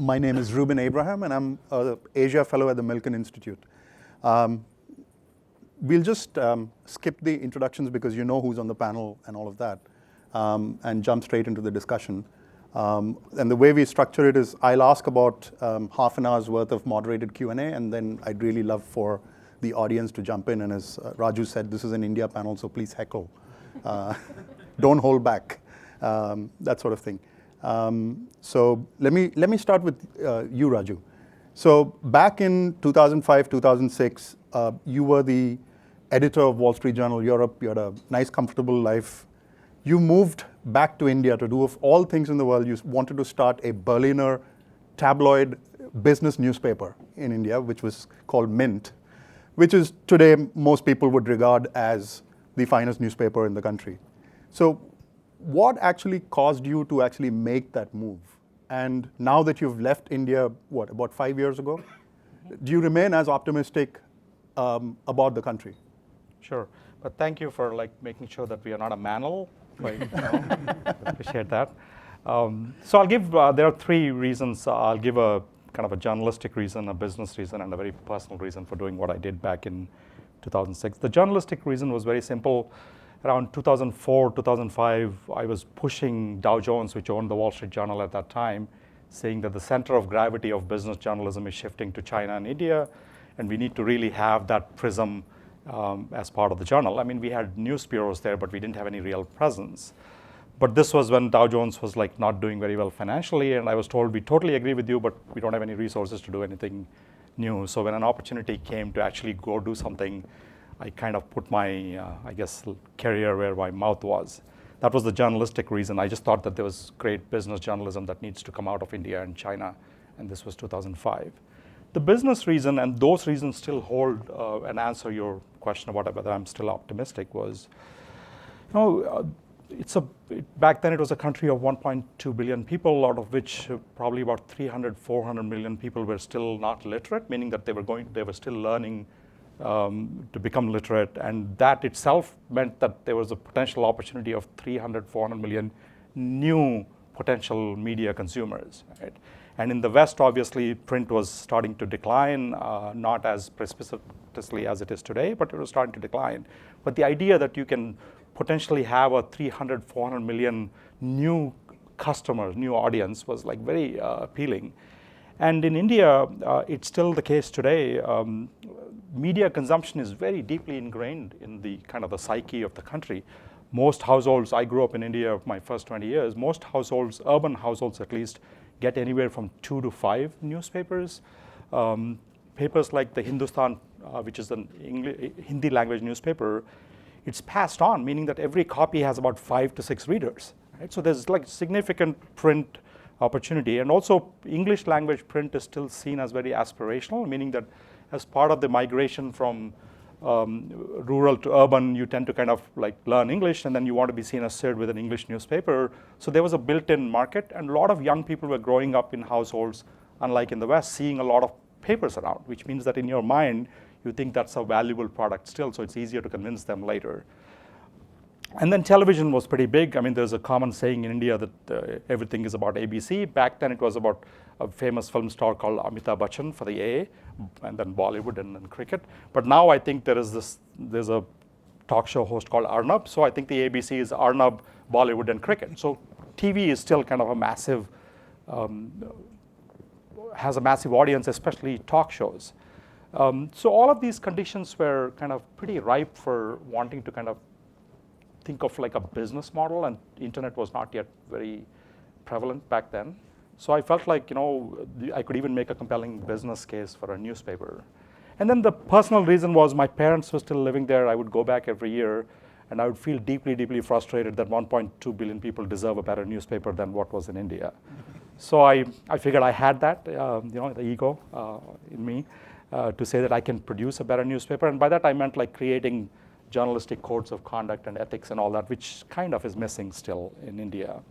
My name is Reuben Abraham, and I'm an Asia Fellow at the Milken Institute. We'll just skip the introductions because you know who's on the panel and all of that, and jump straight into the discussion. And the way we structure it is I'll ask about half an hour's worth of moderated Q&A, and then I'd really love for the audience to jump in. And as Raju said, this is an India panel, so please heckle. Don't hold back, that sort of thing. So let me start with you, Raju. So back in 2005, 2006, you were the editor of Wall Street Journal Europe. You had a nice, comfortable life. You moved back to India to do, of all things in the world, you wanted to start a Berliner tabloid business newspaper in India, which was called Mint, which is today most people would regard as the finest newspaper in the country. So what actually caused you to actually make that move? And now that you've left India, what, about 5 years ago, do you remain as optimistic about the country? Sure, but thank you for making sure that we are not a manel. Appreciate that. So I'll give, there are three reasons. I'll give a kind of a journalistic reason, a business reason, and a very personal reason for doing what I did back in 2006. The journalistic reason was very simple. Around 2004, 2005, I was pushing Dow Jones, which owned the Wall Street Journal at that time, saying that the center of gravity of business journalism is shifting to China and India, and we need to really have that prism as part of the journal. I mean, we had news bureaus there, but we didn't have any real presence. But this was when Dow Jones was not doing very well financially, and I was told, we totally agree with you, but we don't have any resources to do anything new. So when an opportunity came to actually go do something, I kind of put my, I guess, career where my mouth was. That was the journalistic reason. I just thought that there was great business journalism that needs to come out of India and China, and this was 2005. The business reason, and those reasons still hold and answer your question about whether I'm still optimistic, was, back then it was a country of 1.2 billion people, out of which probably about 300, 400 million people were still not literate, meaning that they were still learning to become literate, and that itself meant that there was a potential opportunity of 300, 400 million new potential media consumers, right? And in the West, obviously, print was starting to decline, not as precipitously as it is today, but it was starting to decline. But the idea that you can potentially have a 300, 400 million new customers, new audience was very appealing. And in India, it's still the case today. Media consumption is very deeply ingrained in the kind of the psyche of the country. Most households, I grew up in India my first 20 years, most households, urban households at least, get anywhere from 2 to 5 newspapers. Papers like the Hindustan, which is an Hindi language newspaper, it's passed on, meaning that every copy has about 5 to 6 readers, right? So there's significant print opportunity. And also English language print is still seen as very aspirational, meaning that as part of the migration from rural to urban, you tend to kind of learn English, and then you want to be seen as shared with an English newspaper. So there was a built-in market, and a lot of young people were growing up in households, unlike in the West, seeing a lot of papers around, which means that in your mind, you think that's a valuable product still, so it's easier to convince them later. And then television was pretty big. I mean, there's a common saying in India that everything is about ABC. Back then, it was about a famous film star called Amitabh Bachchan for the A, and then Bollywood and then cricket. But now I think there's a talk show host called Arnab. So I think the ABC is Arnab, Bollywood, and cricket. So TV is still kind of a massive, has a massive audience, especially talk shows. So all of these conditions were kind of pretty ripe for wanting to kind of think of a business model, and internet was not yet very prevalent back then. So I felt I could even make a compelling business case for a newspaper. And then the personal reason was my parents were still living there. I would go back every year, and I would feel deeply, deeply frustrated that 1.2 billion people deserve a better newspaper than what was in India. So I figured I had that, the ego in me to say that I can produce a better newspaper. And by that I meant creating journalistic codes of conduct and ethics and all that, which kind of is missing still in India.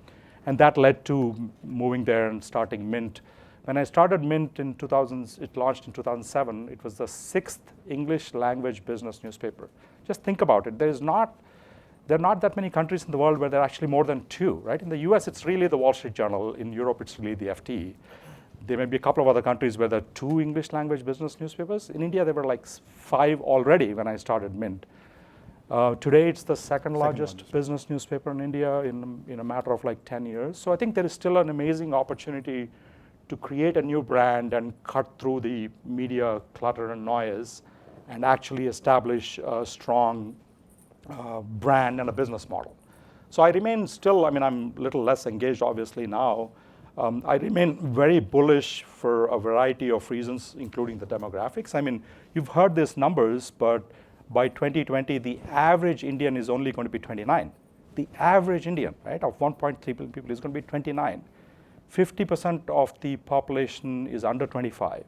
And that led to moving there and starting Mint. When I started Mint in 2000, it launched in 2007. It was the 6th English language business newspaper. Just think about it. There are not that many countries in the world where there are actually more than 2, right? In the US, it's really the Wall Street Journal. In Europe, it's really the FT. There may be a couple of other countries where there are 2 English language business newspapers. In India, there were like 5 already when I started Mint. Today, it's the second largest business newspaper in India in a matter of like 10 years. So I think there is still an amazing opportunity to create a new brand and cut through the media clutter and noise and actually establish a strong brand and a business model. So I remain still, I mean, I'm a little less engaged obviously now. I remain very bullish for a variety of reasons, including the demographics. I mean, you've heard these numbers, but by 2020, the average Indian is only going to be 29. The average Indian, right, of 1.3 billion people is going to be 29. 50% of the population is under 25.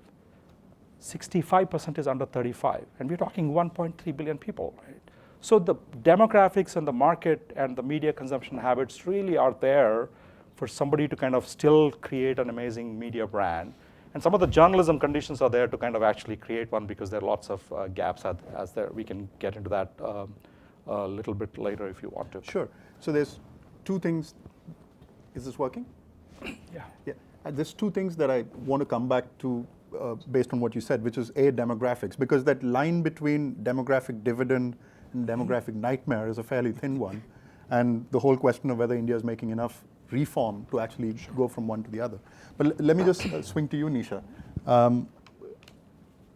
65% is under 35. And we're talking 1.3 billion people, right? So the demographics and the market and the media consumption habits really are there for somebody to kind of still create an amazing media brand. And some of the journalism conditions are there to kind of actually create one because there are lots of gaps as there. We can get into that a little bit later if you want to. Sure. So there's 2 things. Is this working? Yeah. There's 2 things that I want to come back to based on what you said, which is demographics, because that line between demographic dividend and demographic nightmare is a fairly thin one. And the whole question of whether India is making enough reform to actually go from one to the other. But let me just swing to you, Nisha.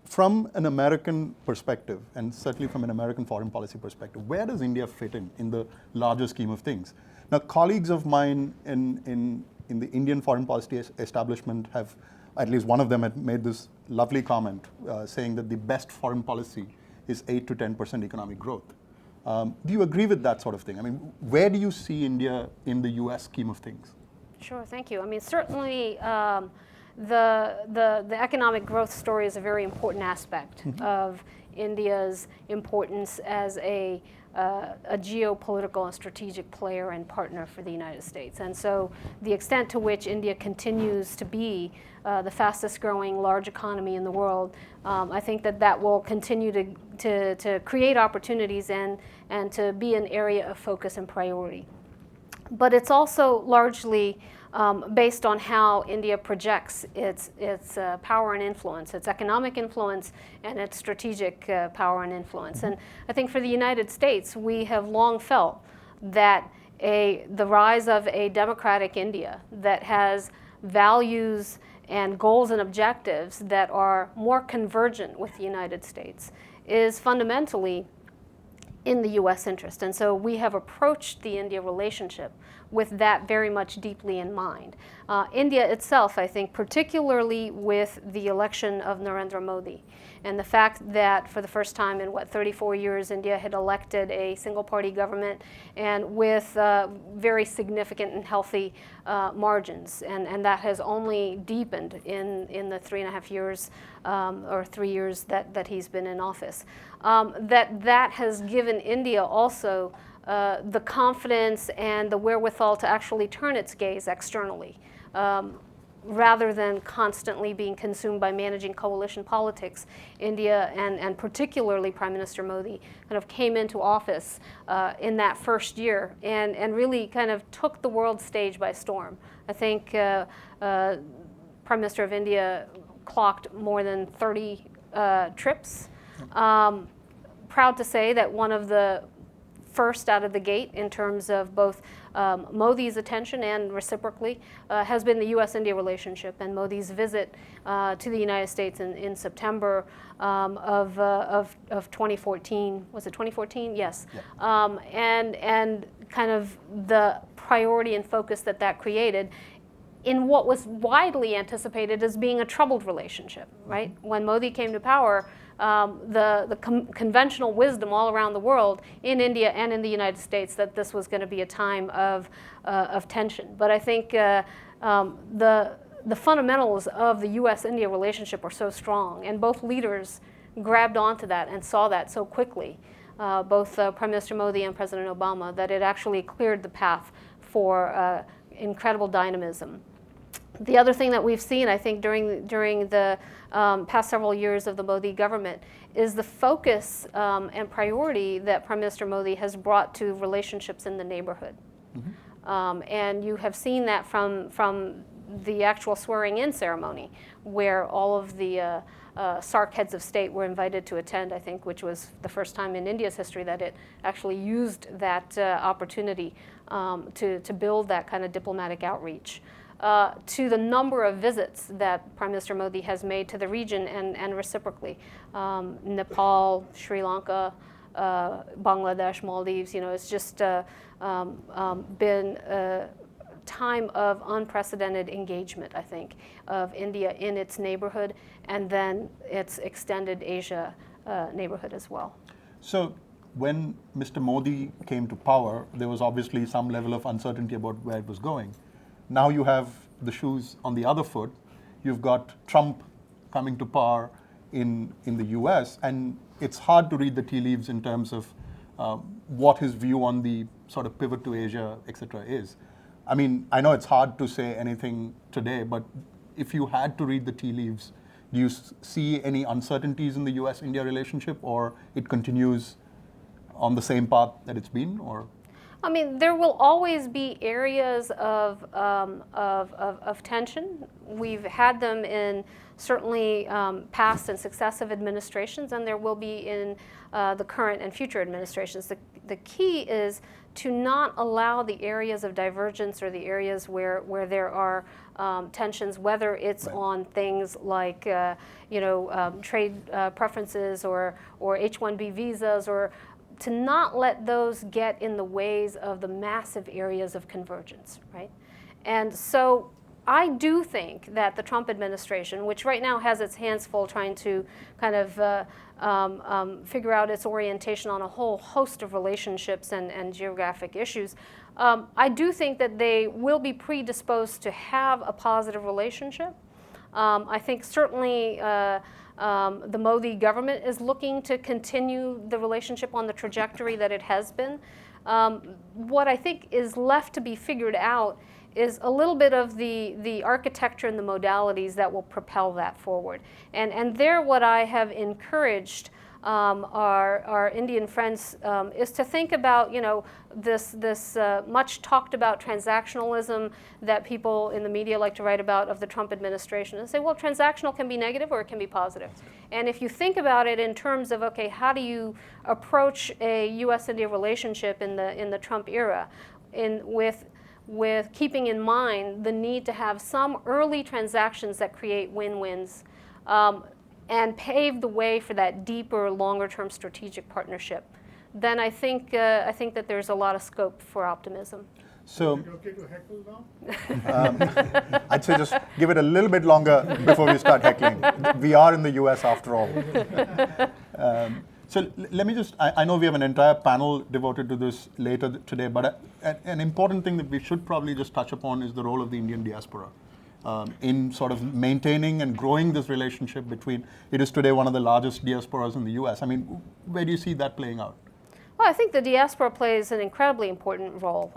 From an American perspective, and certainly from an American foreign policy perspective, where does India fit in the larger scheme of things? Now, colleagues of mine in the Indian foreign policy establishment have, at least one of them had made this lovely comment saying that the best foreign policy is 8 to 10% economic growth. Do you agree with that sort of thing? I mean, where do you see India in the US scheme of things? Sure, thank you. I mean, certainly the economic growth story is a very important aspect of India's importance as a geopolitical and strategic player and partner for the United States. And so the extent to which India continues to be the fastest growing large economy in the world, I think that will continue to create opportunities and to be an area of focus and priority. But it's also largely based on how India projects its power and influence, its economic influence, and its strategic power and influence. And I think for the United States, we have long felt that the rise of a democratic India that has values and goals and objectives that are more convergent with the United States is fundamentally in the U.S. interest. And so we have approached the India relationship with that very much deeply in mind. India itself, I think, particularly with the election of Narendra Modi, and the fact that for the first time in, 34 years, India had elected a single-party government and with very significant and healthy margins. And that has only deepened in the 3.5 years or 3 years that he's been in office. That has given India also the confidence and the wherewithal to actually turn its gaze externally, rather than constantly being consumed by managing coalition politics. India and particularly Prime Minister Modi kind of came into office in that first year and really kind of took the world stage by storm. I think Prime Minister of India clocked more than 30 trips. Proud to say that one of the first out of the gate in terms of both Modi's attention and reciprocally has been the U.S.-India relationship and Modi's visit to the United States in September of 2014. Was it 2014? Yes. Yeah. And kind of the priority and focus that created in what was widely anticipated as being a troubled relationship, right? When Modi came to power, the conventional wisdom all around the world, in India and in the United States, that this was going to be a time of tension. But I think the fundamentals of the U.S.-India relationship are so strong, and both leaders grabbed onto that and saw that so quickly, both Prime Minister Modi and President Obama, that it actually cleared the path for incredible dynamism. The other thing that we've seen, I think, during the past several years of the Modi government is the focus and priority that Prime Minister Modi has brought to relationships in the neighborhood. And you have seen that from the actual swearing-in ceremony, where all of the SAARC heads of state were invited to attend, I think, which was the first time in India's history that it actually used that opportunity to build that kind of diplomatic outreach. To the number of visits that Prime Minister Modi has made to the region and reciprocally. Nepal, Sri Lanka, Bangladesh, Maldives, it's just been a time of unprecedented engagement, I think, of India in its neighborhood and then its extended Asia neighborhood as well. So when Mr. Modi came to power, there was obviously some level of uncertainty about where it was going. Now you have the shoes on the other foot. You've got Trump coming to power in the US, and it's hard to read the tea leaves in terms of what his view on the sort of pivot to Asia, etc. is. I mean, I know it's hard to say anything today, but if you had to read the tea leaves, do you see any uncertainties in the US-India relationship, or it continues on the same path that it's been, or? I mean, there will always be areas of tension. We've had them in certainly past and successive administrations, and there will be in the current and future administrations. The key is to not allow the areas of divergence or the areas where there are tensions, whether it's right. on things like trade preferences or H-1B visas, or to not let those get in the ways of the massive areas of convergence, right? And so I do think that the Trump administration, which right now has its hands full trying to kind of figure out its orientation on a whole host of relationships and geographic issues, I do think that they will be predisposed to have a positive relationship. I think certainly the Modi government is looking to continue the relationship on the trajectory that it has been. What I think is left to be figured out is a little bit of the architecture and the modalities that will propel that forward. And there what I have encouraged our Indian friends is to think about, this much talked about transactionalism that people in the media like to write about of the Trump administration, and say, well, transactional can be negative or it can be positive. And if you think about it in terms of, okay, how do you approach a U.S.-India relationship in the Trump era, with keeping in mind the need to have some early transactions that create win-wins and pave the way for that deeper, longer-term strategic partnership, then I think that there's a lot of scope for optimism. So, is it okay to heckle now? I'd say just give it a little bit longer before we start heckling. We are in the US after all. So let me just, I know we have an entire panel devoted to this later today, but an important thing that we should probably just touch upon is the role of the Indian diaspora in sort of maintaining and growing this relationship between, it is today one of the largest diasporas in the US. I mean, where do you see that playing out? Well, I think the diaspora plays an incredibly important role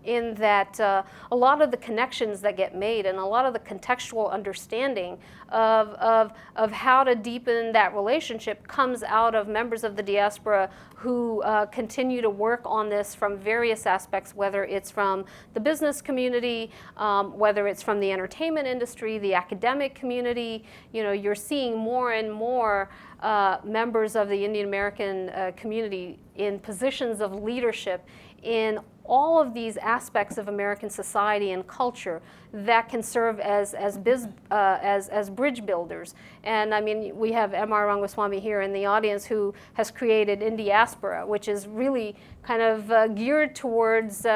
in that a lot of the connections that get made and a lot of the contextual understanding of how to deepen that relationship comes out of members of the diaspora who continue to work on this from various aspects, whether it's from the business community, whether it's from the entertainment industry, the academic community. You're seeing more and more members of the Indian American community in positions of leadership in all of these aspects of American society and culture that can serve as bridge builders. And I mean, we have M.R. Rangaswamy here in the audience who has created Indiaspora, which is really kind of geared towards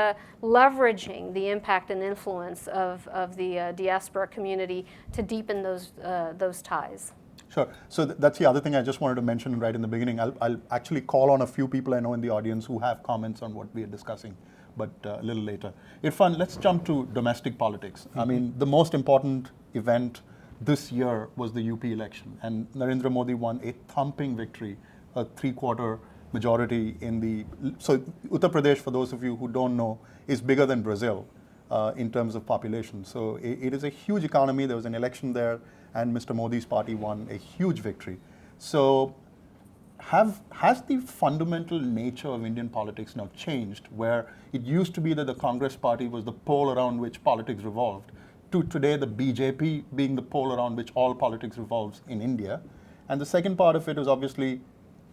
leveraging the impact and influence of the diaspora community to deepen those ties. Sure. So that's the other thing I just wanted to mention right in the beginning. I'll actually call on a few people I know in the audience who have comments on what we are discussing, but a little later. Irfan, let's jump to domestic politics. Mm-hmm. I mean, the most important event this year was the UP election, and Narendra Modi won a thumping victory, a 3/4 majority in the... So Uttar Pradesh, for those of you who don't know, is bigger than Brazil in terms of population. So it is a huge economy. There was an election there, and Mr. Modi's party won a huge victory. So has the fundamental nature of Indian politics now changed, where it used to be that the Congress party was the pole around which politics revolved, to today the BJP being the pole around which all politics revolves in India. And the second part of it is obviously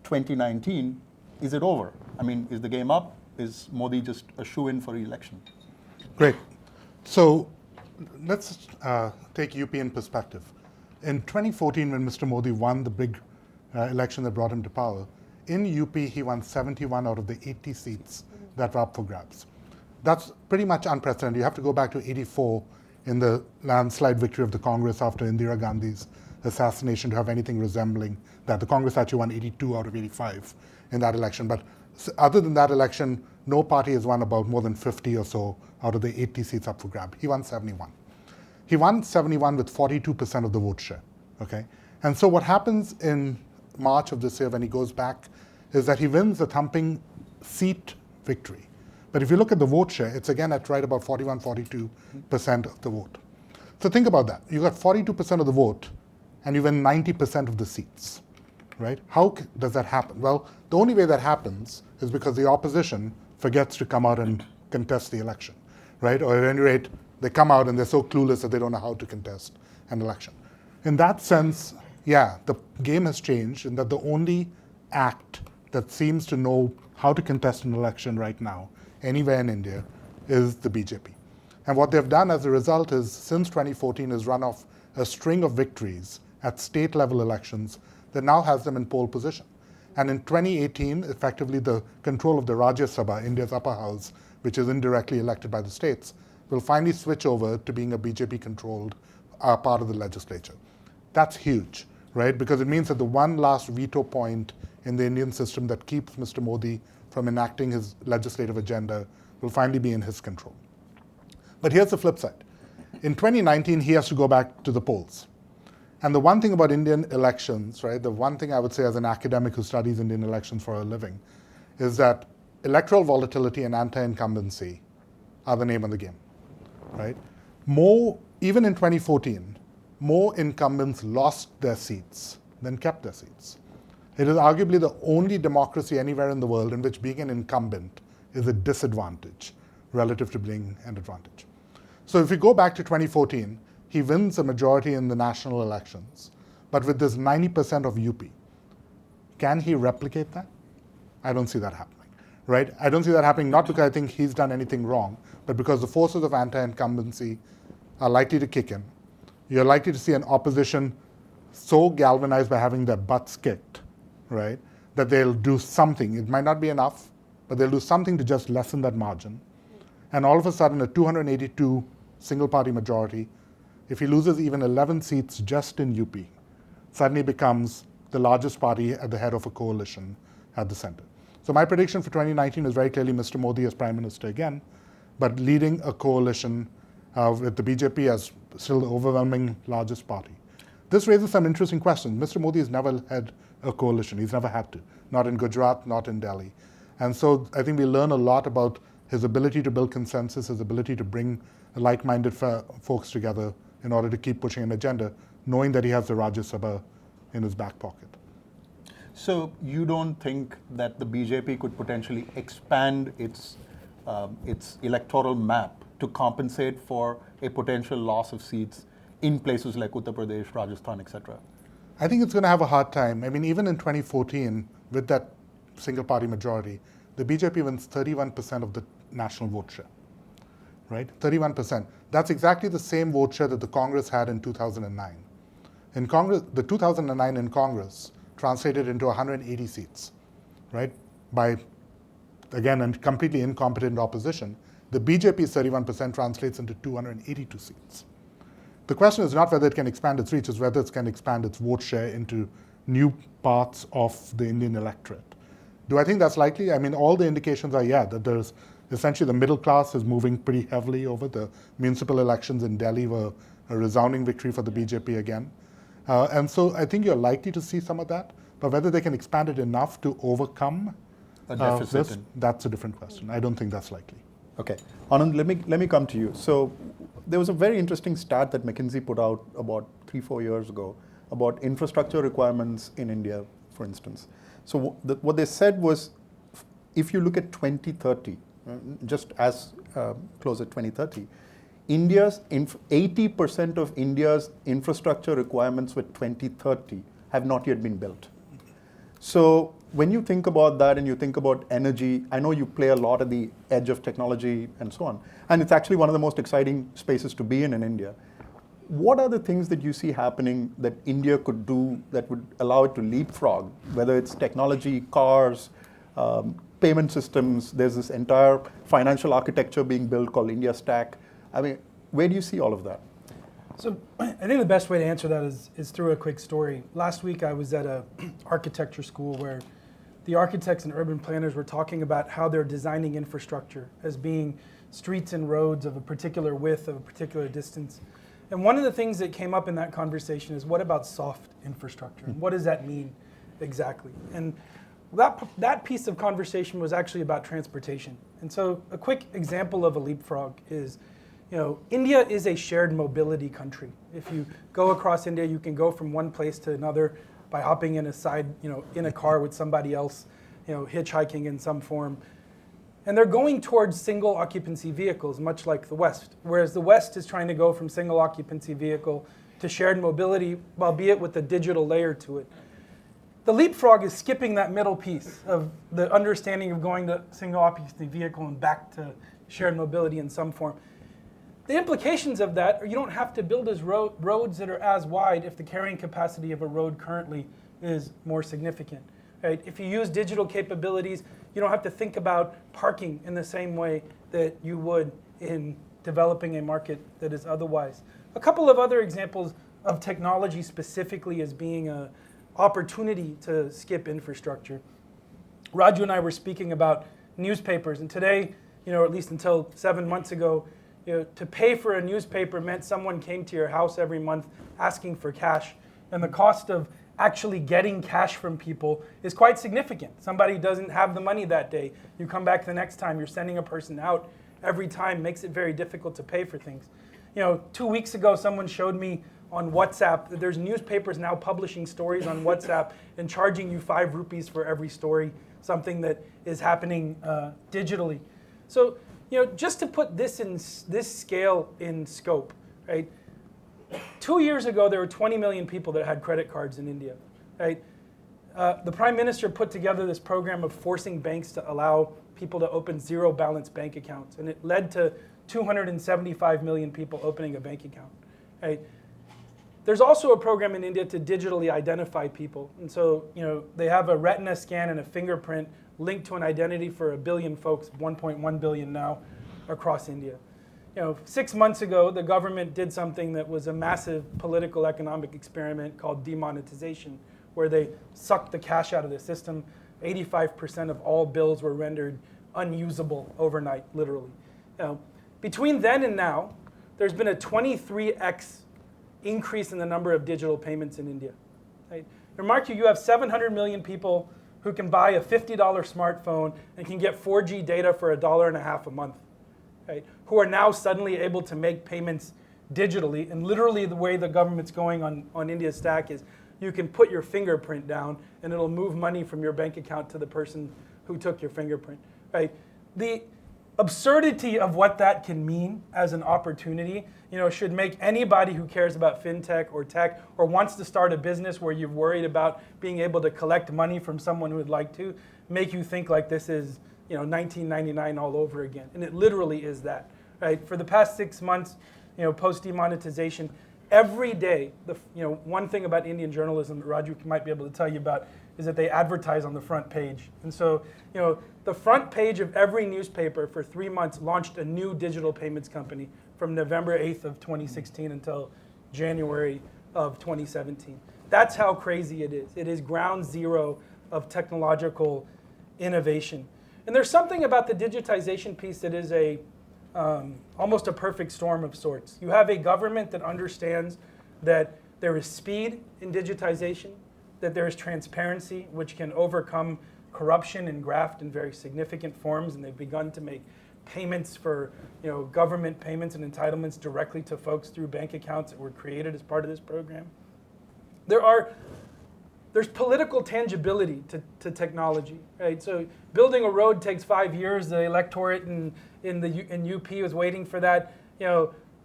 2019, is it over? I mean, is the game up? Is Modi just a shoo-in for re-election? Great. So let's take UP in perspective. In 2014, when Mr. Modi won the big election that brought him to power, in UP he won 71 out of the 80 seats that were up for grabs. That's pretty much unprecedented. You have to go back to 84 in the landslide victory of the Congress after Indira Gandhi's assassination to have anything resembling that. The Congress actually won 82 out of 85 in that election. But other than that election, no party has won about more than 50 or so out of the 80 seats up for grab. He won 71. He won 71 with 42% of the vote share, okay? And so what happens in March of this year when he goes back is that he wins a thumping seat victory. But if you look at the vote share, it's again at right about 41, 42% of the vote. So think about that. You got 42% of the vote and you win 90% of the seats, right? How does that happen? Well, the only way that happens is because the opposition forgets to come out and contest the election, right? Or at any rate, they come out and they're so clueless that they don't know how to contest an election. In that sense, yeah, the game has changed in that the only act that seems to know how to contest an election right now, anywhere in India, is the BJP. And what they've done as a result is, since 2014, is run off a string of victories at state level elections that now has them in pole position. And in 2018, effectively the control of the Rajya Sabha, India's upper house, which is indirectly elected by the states, will finally switch over to being a BJP-controlled part of the legislature. That's huge, right? Because it means that the one last veto point in the Indian system that keeps Mr. Modi from enacting his legislative agenda will finally be in his control. But here's the flip side. In 2019, he has to go back to the polls. And the one thing about Indian elections, right, the one thing I would say as an academic who studies Indian elections for a living, is that electoral volatility and anti-incumbency are the name of the game, right? Even in 2014, more incumbents lost their seats than kept their seats. It is arguably the only democracy anywhere in the world in which being an incumbent is a disadvantage relative to being an advantage. So if we go back to 2014, he wins a majority in the national elections, but with this 90% of UP. Can he replicate that? I don't see that happening, right? I don't see that happening not because I think he's done anything wrong, but because the forces of anti-incumbency are likely to kick in. You're likely to see an opposition so galvanized by having their butts kicked, right, that they'll do something. It might not be enough, but they'll do something to just lessen that margin. And all of a sudden, a 282 single-party majority, if he loses even 11 seats just in UP, suddenly becomes the largest party at the head of a coalition at the center. So my prediction for 2019 is very clearly Mr. Modi as Prime Minister again, but leading a coalition with the BJP as still the overwhelming largest party. This raises some interesting questions. Mr. Modi has never had a coalition. He's never had to. Not in Gujarat, not in Delhi. And so I think we learn a lot about his ability to build consensus, his ability to bring like-minded folks together in order to keep pushing an agenda, knowing that he has the Rajya Sabha in his back pocket. So you don't think that the BJP could potentially expand its electoral map to compensate for a potential loss of seats in places like Uttar Pradesh, Rajasthan, etc.? I think it's going to have a hard time. I mean, even in 2014, with that single-party majority, the BJP wins 31% of the national vote share, right? 31%. That's exactly the same vote share that the Congress had in 2009. In Congress, the 2009 in Congress translated into 180 seats, right? By, again, a completely incompetent opposition. The BJP's 31% translates into 282 seats. The question is not whether it can expand its reach, it's whether it can expand its vote share into new parts of the Indian electorate. Do I think that's likely? I mean, all the indications are, yeah, that there's essentially the middle class is moving pretty heavily over. The municipal elections in Delhi were a resounding victory for the BJP again. And so I think you're likely to see some of that, but whether they can expand it enough to overcome a deficit, that's a different question. I don't think that's likely. Okay, Anand, let me come to you. So there was a very interesting stat that McKinsey put out about 3-4 years ago about infrastructure requirements in India, for instance. So what they said was, if you look at 2030, just as close at 2030, 80% of India's infrastructure requirements for 2030 have not yet been built. So when you think about that and you think about energy, I know you play a lot at the edge of technology and so on, and it's actually one of the most exciting spaces to be in India. What are the things that you see happening that India could do that would allow it to leapfrog, whether it's technology, cars, payment systems? There's this entire financial architecture being built called India Stack. I mean, where do you see all of that? So I think the best way to answer that is through a quick story. Last week I was at a architecture school where the architects and urban planners were talking about how they're designing infrastructure as being streets and roads of a particular width, of a particular distance. And one of the things that came up in that conversation is, what about soft infrastructure? And what does that mean exactly? And that piece of conversation was actually about transportation. And so a quick example of a leapfrog is, India is a shared mobility country. If you go across India, you can go from one place to another by hopping in in a car with somebody else, hitchhiking in some form. And they're going towards single occupancy vehicles, much like the West, whereas the West is trying to go from single occupancy vehicle to shared mobility, albeit with a digital layer to it. The leapfrog is skipping that middle piece of the understanding of going to single occupancy vehicle and back to shared mobility in some form. The implications of that are you don't have to build roads that are as wide if the carrying capacity of a road currently is more significant. Right? If you use digital capabilities, you don't have to think about parking in the same way that you would in developing a market that is otherwise. A couple of other examples of technology specifically as being an opportunity to skip infrastructure. Raju and I were speaking about newspapers, and today, or at least until 7 months ago, to pay for a newspaper meant someone came to your house every month asking for cash, and the cost of actually getting cash from people is quite significant. Somebody doesn't have the money that day. You come back the next time, you're sending a person out every time, makes it very difficult to pay for things. 2 weeks ago, someone showed me on WhatsApp that there's newspapers now publishing stories on WhatsApp and charging you 5 rupees for every story, something that is happening digitally. So, just to put this scale in scope, right? 2 years ago, there were 20 million people that had credit cards in India. Right? The Prime Minister put together this program of forcing banks to allow people to open zero balance bank accounts, and it led to 275 million people opening a bank account. Right? There's also a program in India to digitally identify people, and so they have a retina scan and a fingerprint linked to an identity for 1 billion folks, 1.1 billion now across India. 6 months ago, the government did something that was a massive political economic experiment called demonetization, where they sucked the cash out of the system. 85% of all bills were rendered unusable overnight, literally. Between then and now, there's been a 23x increase in the number of digital payments in India. Right? Remark you have 700 million people who can buy a $50 smartphone and can get 4G data for $1.50 a month. Right, who are now suddenly able to make payments digitally. And literally the way the government's going on India Stack is you can put your fingerprint down and it'll move money from your bank account to the person who took your fingerprint. Right? The absurdity of what that can mean as an opportunity should make anybody who cares about fintech or tech or wants to start a business where you're worried about being able to collect money from someone who would like to, make you think like this is 1999 all over again. And it literally is that, right? For the past 6 months, post demonetization, every day, one thing about Indian journalism that Raju might be able to tell you about is that they advertise on the front page. And so, the front page of every newspaper for 3 months launched a new digital payments company from November 8th of 2016 until January of 2017. That's how crazy it is. It is ground zero of technological innovation. And there's something about the digitization piece that is almost a perfect storm of sorts. You have a government that understands that there is speed in digitization, that there is transparency, which can overcome corruption and graft in very significant forms, and they've begun to make payments for government payments and entitlements directly to folks through bank accounts that were created as part of this program. There's political tangibility to technology, right? So building a road takes 5 years. The electorate in UP was waiting for that.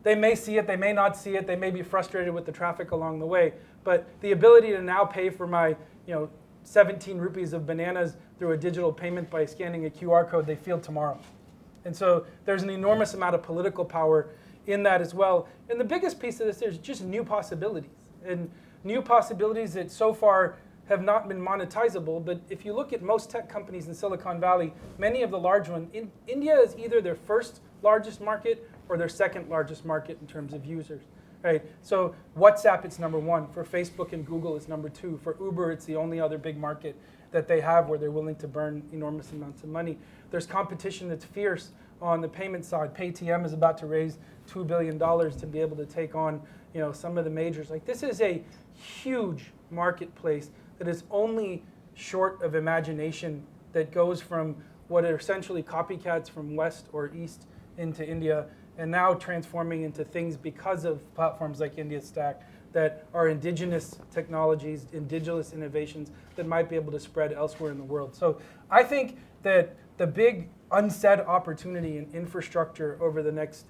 They may see it, they may not see it, they may be frustrated with the traffic along the way, but the ability to now pay for my 17 rupees of bananas through a digital payment by scanning a QR code, they feel tomorrow. And so there's an enormous amount of political power in that as well. And the biggest piece of this is just new possibilities. And new possibilities that so far have not been monetizable. But if you look at most tech companies in Silicon Valley, many of the large ones, India is either their first largest market or their second largest market in terms of users. Right? So WhatsApp, it's number one. For Facebook and Google, it's number two. For Uber, it's the only other big market that they have where they're willing to burn enormous amounts of money. There's competition that's fierce on the payment side. Paytm is about to raise $2 billion to be able to take on some of the majors. Like, this is a huge marketplace that is only short of imagination, that goes from what are essentially copycats from west or east into India, and now transforming into things because of platforms like India Stack that are indigenous technologies, indigenous innovations that might be able to spread elsewhere in the world. So I think that the big unsaid opportunity in infrastructure over the next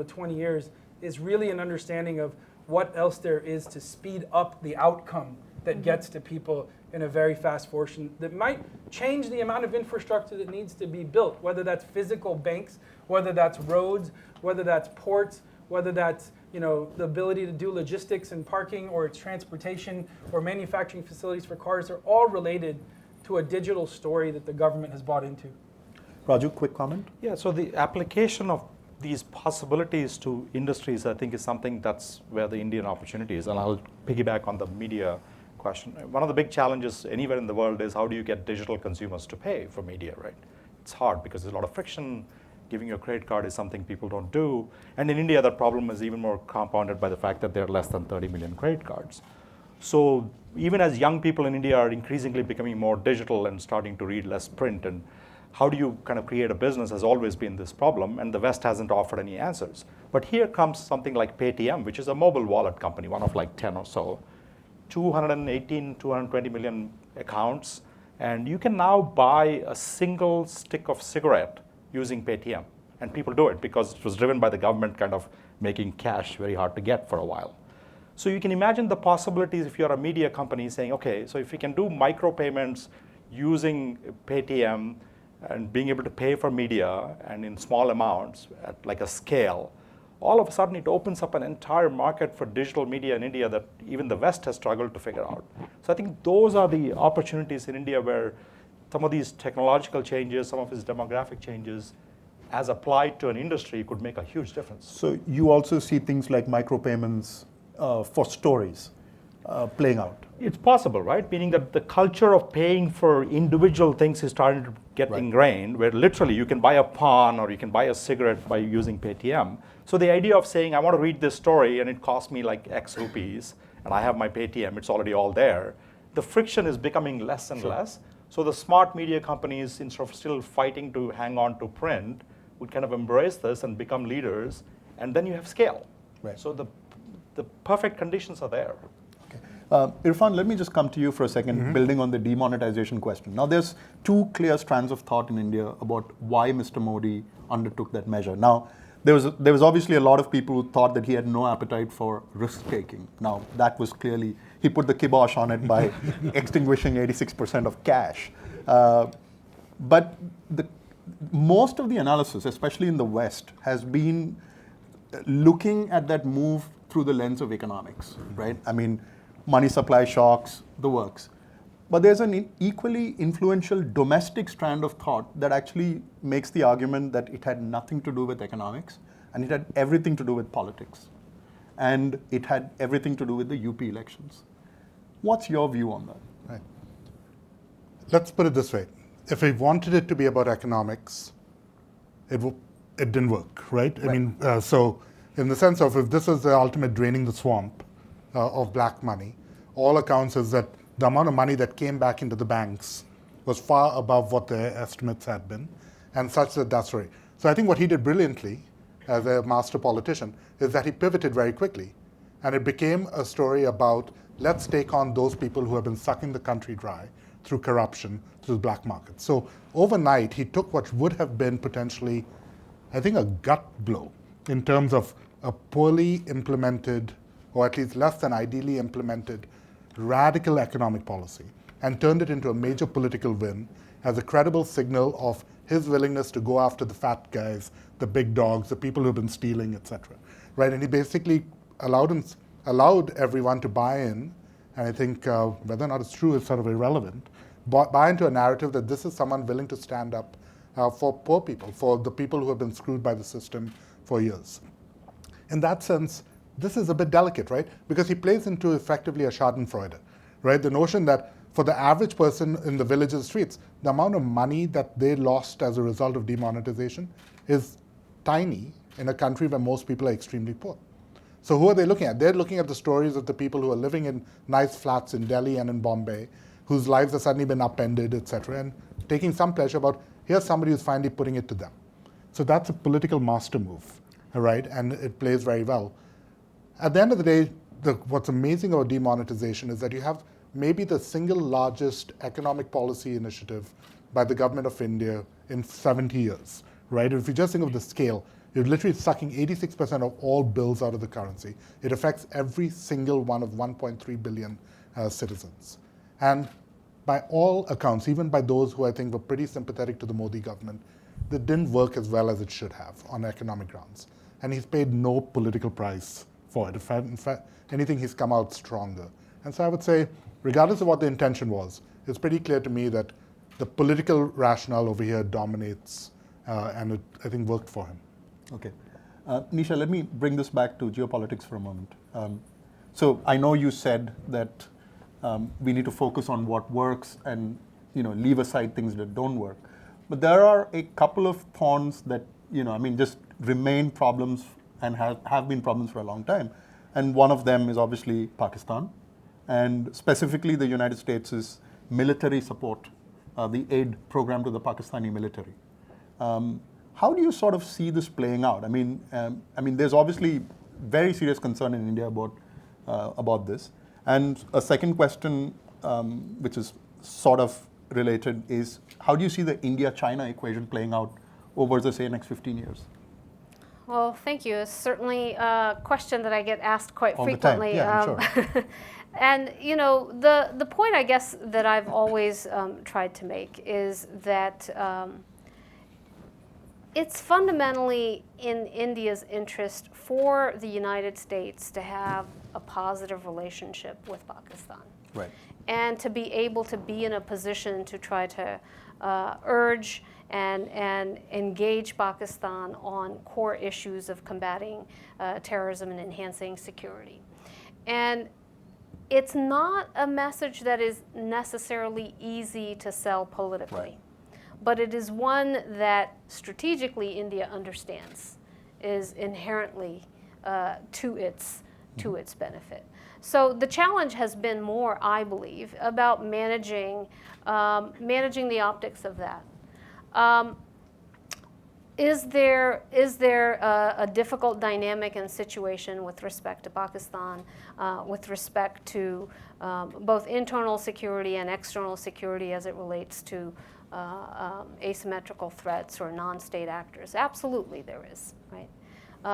20 years is really an understanding of what else there is to speed up the outcome that gets to people in a very fast fashion, that might change the amount of infrastructure that needs to be built, whether that's physical banks, whether that's roads, whether that's ports, whether that's the ability to do logistics and parking, or it's transportation or manufacturing facilities for cars. Are all related to a digital story that the government has bought into. Raju, quick comment? Yeah, so the application of these possibilities to industries, I think, is something that's where the Indian opportunity is. And I'll piggyback on the media question. One of the big challenges anywhere in the world is how do you get digital consumers to pay for media, right? It's hard because there's a lot of friction. Giving your credit card is something people don't do. And in India, that problem is even more compounded by the fact that there are less than 30 million credit cards. So even as young people in India are increasingly becoming more digital and starting to read less print, and how do you kind of create a business has always been this problem, and the West hasn't offered any answers. But here comes something like Paytm, which is a mobile wallet company, one of like 10 or so, 220 million accounts, and you can now buy a single stick of cigarette using Paytm. And people do it because it was driven by the government kind of making cash very hard to get for a while. So you can imagine the possibilities if you're a media company saying, okay, so if we can do micropayments using Paytm and being able to pay for media and in small amounts at like a scale, all of a sudden it opens up an entire market for digital media in India that even the West has struggled to figure out. So I think those are the opportunities in India where some of these technological changes, some of these demographic changes, as applied to an industry, could make a huge difference. So you also see things like micropayments for stories playing out? It's possible, right? Meaning that the culture of paying for individual things is starting to get ingrained, where literally you can buy a pawn or you can buy a cigarette by using Paytm. So the idea of saying, I want to read this story and it costs me like X rupees, and I have my Paytm, it's already all there, the friction is becoming less and less. So the smart media companies, instead of still fighting to hang on to print, would kind of embrace this and become leaders, and then you have scale. Right. So the perfect conditions are there. Irfan, let me just come to you for a second, building on the demonetization question. Now, there's two clear strands of thought in India about why Mr. Modi undertook that measure. Now, there was obviously a lot of people who thought that he had no appetite for risk-taking. Now, that was clearly, he put the kibosh on it by extinguishing 86% of cash. But most of the analysis, especially in the West, has been looking at that move through the lens of economics, right? I mean, money supply shocks, the works. But there's an equally influential domestic strand of thought that actually makes the argument that it had nothing to do with economics, and it had everything to do with politics. And it had everything to do with the UP elections. What's your view on that? Right. Let's put it this way. If we wanted it to be about economics, it didn't work, right? I mean, so in the sense of if this is the ultimate draining the swamp of black money, all accounts is that the amount of money that came back into the banks was far above what their estimates had been, and such that that's right. So I think what he did brilliantly as a master politician is that he pivoted very quickly, and it became a story about let's take on those people who have been sucking the country dry through corruption, through the black market. So overnight, he took what would have been potentially, I think, a gut blow in terms of a poorly implemented, or at least less than ideally implemented, radical economic policy and turned it into a major political win as a credible signal of his willingness to go after the fat guys, the big dogs, the people who've been stealing, etc. Right? And he basically allowed everyone to buy in, and I think whether or not it's true is sort of irrelevant, buy into a narrative that this is someone willing to stand up for poor people, for the people who have been screwed by the system for years. In that sense, this is a bit delicate, right? Because he plays into effectively a schadenfreude, right? The notion that for the average person in the villages' streets, the amount of money that they lost as a result of demonetization is tiny in a country where most people are extremely poor. So who are they looking at? They're looking at the stories of the people who are living in nice flats in Delhi and in Bombay, whose lives have suddenly been upended, etc., and taking some pleasure about, here's somebody who's finally putting it to them. So that's a political master move, right? And it plays very well. At the end of the day, what's amazing about demonetization is that you have maybe the single largest economic policy initiative by the government of India in 70 years, right? If you just think of the scale, you're literally sucking 86% of all bills out of the currency. It affects every single one of 1.3 billion citizens. And by all accounts, even by those who I think were pretty sympathetic to the Modi government, that didn't work as well as it should have on economic grounds. And he's paid no political price for it. In fact, anything, he's come out stronger. And so I would say, regardless of what the intention was, it's pretty clear to me that the political rationale over here dominates, and it, I think, worked for him. Okay. Nisha, let me bring this back to geopolitics for a moment. So I know you said that we need to focus on what works and leave aside things that don't work. But there are a couple of thorns that just remain problems and have been problems for a long time. And one of them is obviously Pakistan, and specifically the United States' military support, the aid program to the Pakistani military. How do you sort of see this playing out? I mean, there's obviously very serious concern in India about this. And a second question, which is sort of related, is how do you see the India-China equation playing out over the, say, next 15 years? Well, thank you. It's certainly a question that I get asked quite All frequently. The time. Yeah, I'm sure. And the point I guess that I've always tried to make is that it's fundamentally in India's interest for the United States to have a positive relationship with Pakistan. Right. And to be able to be in a position to try to urge and engage Pakistan on core issues of combating terrorism and enhancing security. And it's not a message that is necessarily easy to sell politically. Right. But it is one that strategically India understands is inherently to its benefit. So the challenge has been more, I believe, about managing the optics of that. Is there a difficult dynamic and situation with respect to Pakistan, with respect to both internal security and external security as it relates to asymmetrical threats or non-state actors? Absolutely there is, right?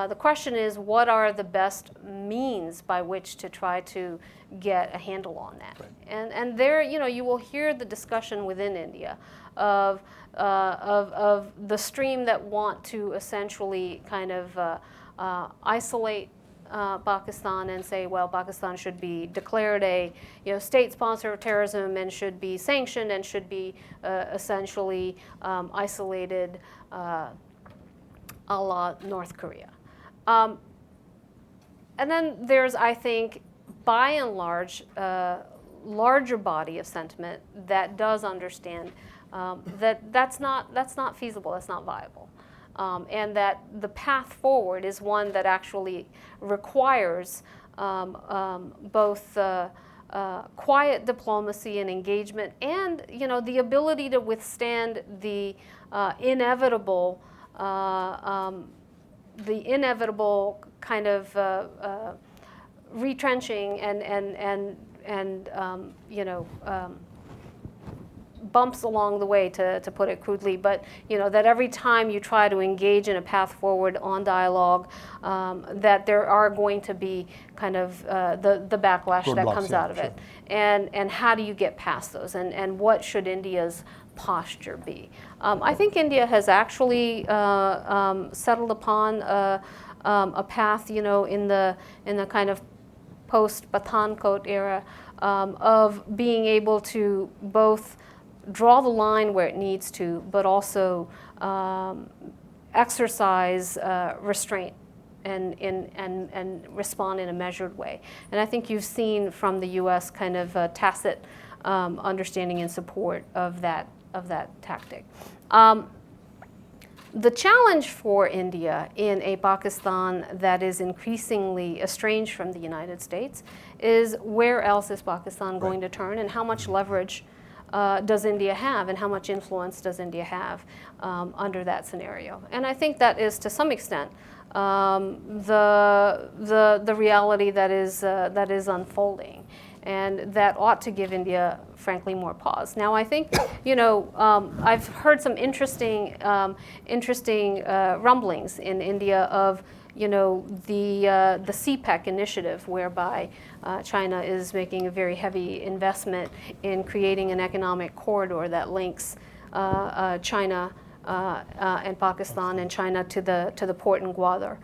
The question is, what are the best means by which to try to get a handle on that? Right. And there, you will hear the discussion within India of the stream that want to essentially kind of isolate Pakistan and say, well, Pakistan should be declared a state sponsor of terrorism and should be sanctioned and should be essentially isolated a la North Korea. And then there's, I think, by and large, larger body of sentiment that does understand that's not feasible, that's not viable. And that the path forward is one that actually requires both quiet diplomacy and engagement, and the ability to withstand the inevitable kind of retrenching and bumps along the way, to put it crudely, but that every time you try to engage in a path forward on dialogue, that there are going to be kind of the backlash that comes out of it. And how do you get past those? And what should India's posture be? I think India has actually settled upon a path, in the kind of post-Pathankot era, of being able to both draw the line where it needs to, but also exercise restraint and respond in a measured way. And I think you've seen from the U.S. kind of tacit understanding and support of that tactic. The challenge for India in a Pakistan that is increasingly estranged from the United States is, where else is Pakistan going to turn, and how much leverage does India have, and how much influence does India have under that scenario? And I think that is, to some extent, the reality that is unfolding, and that ought to give India, frankly, more pause. Now, I think, I've heard some interesting rumblings in India of, the CPEC initiative, whereby China is making a very heavy investment in creating an economic corridor that links China and Pakistan, and China to the port in Gwadar.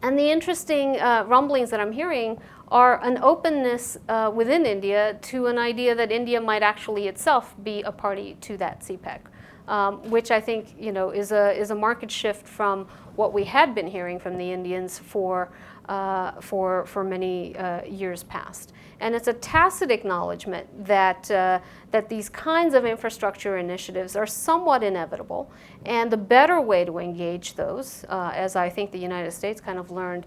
And the interesting rumblings that I'm hearing are an openness within India to an idea that India might actually itself be a party to that CPEC, which I think is a market shift from what we had been hearing from the Indians for many years past. And it's a tacit acknowledgement that these kinds of infrastructure initiatives are somewhat inevitable, and the better way to engage those, as I think the United States kind of learned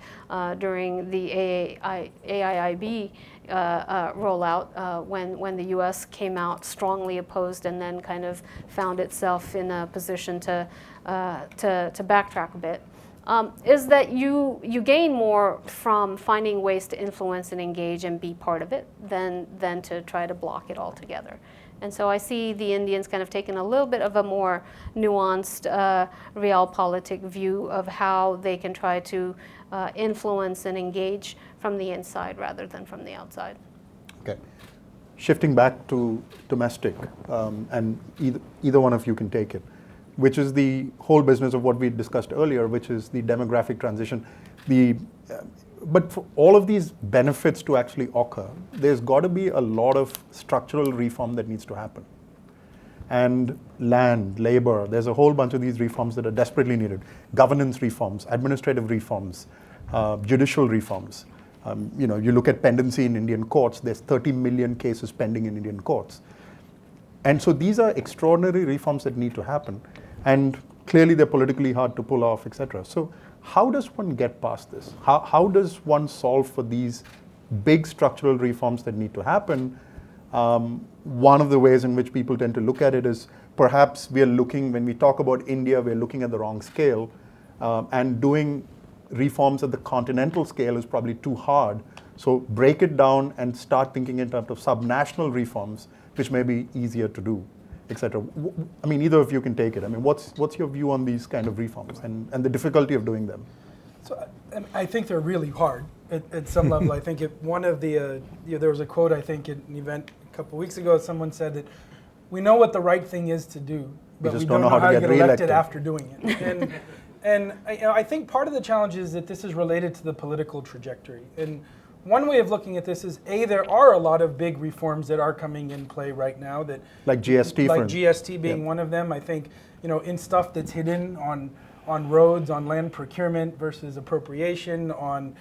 during the AIIB rollout, when the U.S. came out strongly opposed and then kind of found itself in a position to backtrack a bit, is that you gain more from finding ways to influence and engage and be part of it than to try to block it altogether. And so I see the Indians kind of taking a little bit of a more nuanced realpolitik view of how they can try to influence and engage from the inside rather than from the outside. Okay. Shifting back to domestic, and either one of you can take it, which is the whole business of what we discussed earlier, which is the demographic transition. But for all of these benefits to actually occur, there's got to be a lot of structural reform that needs to happen. And land, labor, there's a whole bunch of these reforms that are desperately needed. Governance reforms, administrative reforms, judicial reforms. You look at pendency in Indian courts, there's 30 million cases pending in Indian courts. And so these are extraordinary reforms that need to happen. And clearly they're politically hard to pull off, etc. So how does one get past this? How does one solve for these big structural reforms that need to happen? One of the ways in which people tend to look at it is perhaps when we talk about India, we're looking at the wrong scale, and doing reforms at the continental scale is probably too hard. So break it down and start thinking in terms of subnational reforms, which may be easier to do, etc. I mean, either of you can take it. I mean, what's your view on these kind of reforms and the difficulty of doing them? So I think they're really hard at some level. I think there was a quote, I think, at an event a couple weeks ago. Someone said that we know what the right thing is to do, but we don't know how to get elected after doing it. And I think part of the challenge is that this is related to the political trajectory. And one way of looking at this is, there are a lot of big reforms that are coming in play right now that, like GST, like GST being one of them. I think, in stuff that's hidden on roads, on land procurement versus appropriation, on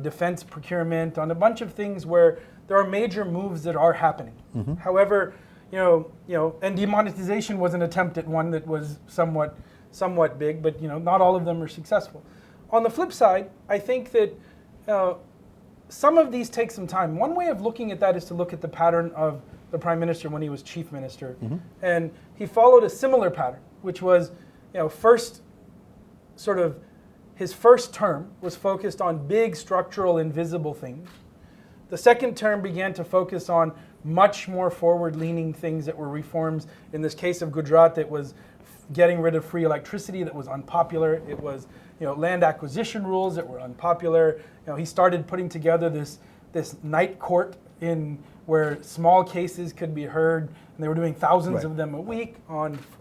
defense procurement, on a bunch of things where there are major moves that are happening. Mm-hmm. However, and demonetization was an attempt at one that was somewhat big, but not all of them are successful. On the flip side, I think that some of these take some time. One way of looking at that is to look at the pattern of the Prime Minister when he was Chief Minister. Mm-hmm. And he followed a similar pattern, which was, his first term was focused on big structural invisible things. The second term began to focus on much more forward-leaning things that were reforms. In this case of Gujarat, it was getting rid of free electricity that was unpopular. It was land acquisition rules that were unpopular. He started putting together this night court in where small cases could be heard, and they were doing thousands of them a week.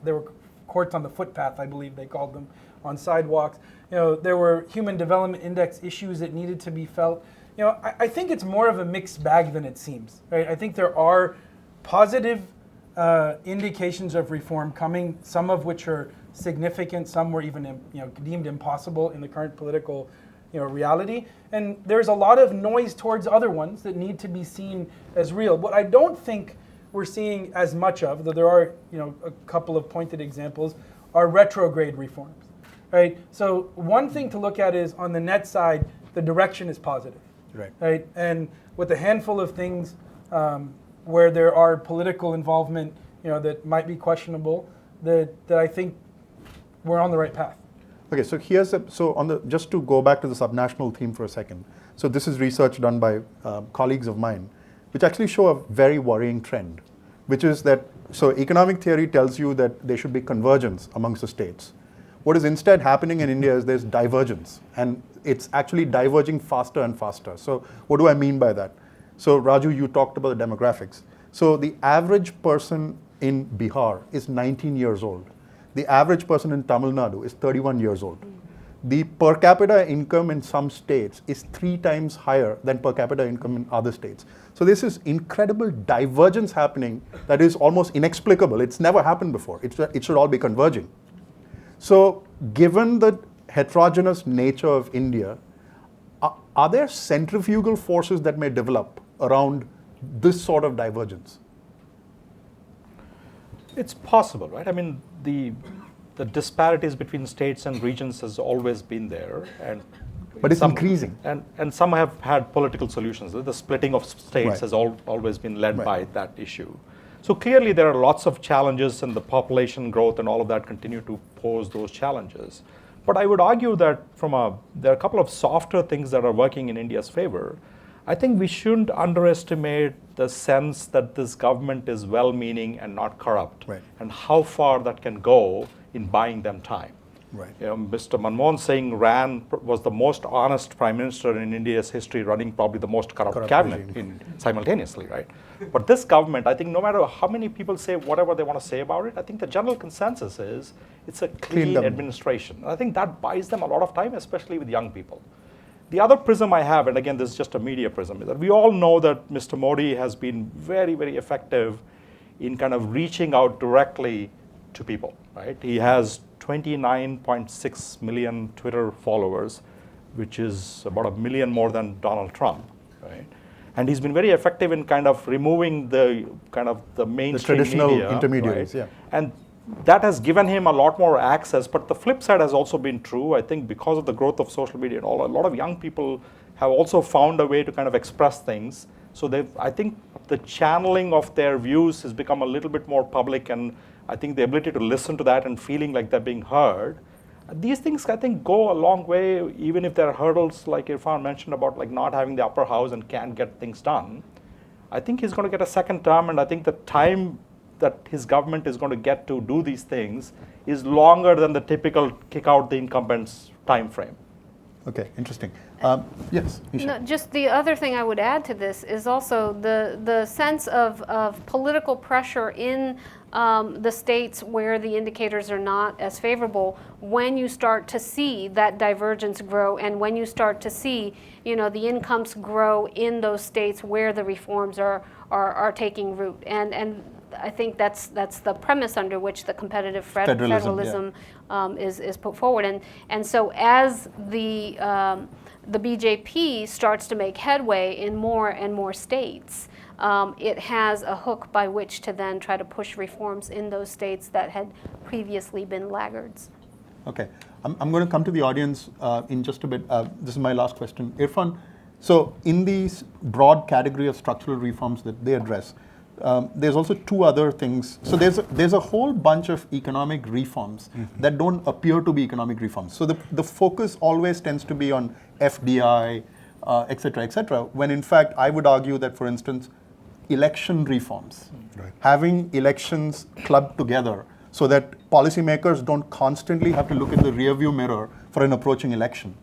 There were courts on the footpath, I believe they called them, on sidewalks. There were human development index issues that needed to be felt. I think it's more of a mixed bag than it seems. Right? I think there are positive indications of reform coming, some of which are significant, some were even deemed impossible in the current political reality. And there's a lot of noise towards other ones that need to be seen as real. What I don't think we're seeing as much of, though there are a couple of pointed examples, are retrograde reforms. Right? So one thing to look at is on the net side, the direction is positive. Right? And with a handful of things where there are political involvement that might be questionable, that I think we're on the right path. Okay, so just to go back to the subnational theme for a second. So this is research done by colleagues of mine, which actually show a very worrying trend, which is that, so economic theory tells you that there should be convergence amongst the states. What is instead happening in India is there's divergence, and it's actually diverging faster and faster. So what do I mean by that? So Raju, you talked about the demographics. So the average person in Bihar is 19 years old. The average person in Tamil Nadu is 31 years old. The per capita income in some states is 3 times higher than per capita income in other states. So this is incredible divergence happening that is almost inexplicable. It's never happened before. It should all be converging. So given the heterogeneous nature of India, are there centrifugal forces that may develop around this sort of divergence? It's possible, right? I mean, the disparities between states and regions has always been there, but it's increasing. And some have had political solutions. The splitting of states has always been led by that issue. So clearly there are lots of challenges, and the population growth and all of that continue to pose those challenges. But I would argue that there are a couple of softer things that are working in India's favor. I think we shouldn't underestimate the sense that this government is well-meaning and not corrupt, and how far that can go in buying them time. Mr. Manmohan Singh was the most honest prime minister in India's history, running probably the most corrupt cabinet simultaneously, right? But this government, I think no matter how many people say whatever they want to say about it, I think the general consensus is it's a clean administration. And I think that buys them a lot of time, especially with young people. The other prism I have, and again, this is just a media prism, is that we all know that Mr. Modi has been very, very effective in kind of reaching out directly to people, right? He has 29.6 million Twitter followers, which is about 1 million more than Donald Trump, right? And he's been very effective in kind of removing the mainstream traditional media, intermediaries, right? And that has given him a lot more access, but the flip side has also been true. I think because of the growth of social media and all, a lot of young people have also found a way to kind of express things. So I think the channeling of their views has become a little bit more public, and I think the ability to listen to that and feeling like they're being heard. These things, I think, go a long way, even if there are hurdles like Irfan mentioned about like not having the upper house and can't get things done. I think he's going to get a second term, and I think the time that his government is going to get to do these things is longer than the typical kick out the incumbents time frame. Okay, interesting. Yes, Nisha. No, just the other thing I would add to this is also the sense of political pressure in the states where the indicators are not as favorable. When you start to see that divergence grow, and when you start to see the incomes grow in those states where the reforms are taking root, and I think that's the premise under which the competitive federalism is put forward, and so as the BJP starts to make headway in more and more states, it has a hook by which to then try to push reforms in those states that had previously been laggards. Okay, I'm going to come to the audience in just a bit. This is my last question. Irfan, so in these broad category of structural reforms that they address, there's also 2 other things. So there's a whole bunch of economic reforms that don't appear to be economic reforms. So the focus always tends to be on FDI, et cetera, when in fact I would argue that, for instance, election reforms, Right. having elections clubbed together so that policymakers don't constantly have to look in the rearview mirror for an approaching election.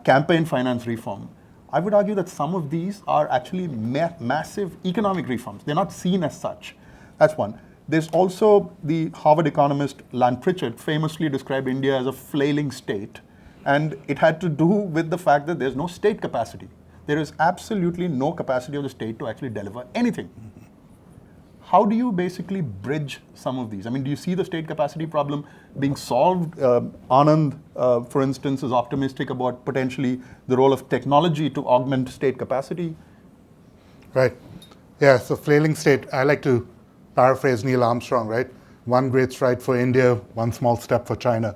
Campaign finance reform. I would argue that some of these are actually massive economic reforms. They're not seen as such. That's one. There's also the Harvard economist Lan Pritchett famously described India as a flailing state. And it had to do with the fact that there's no state capacity. There is absolutely no capacity of the state to actually deliver anything. How do you basically bridge some of these? I mean, do you see the state capacity problem being solved? Anand, for instance, is optimistic about potentially the role of technology to augment state capacity. Right. Yeah, so flailing state, I like to paraphrase Neil Armstrong, right? One great stride for India, one small step for China.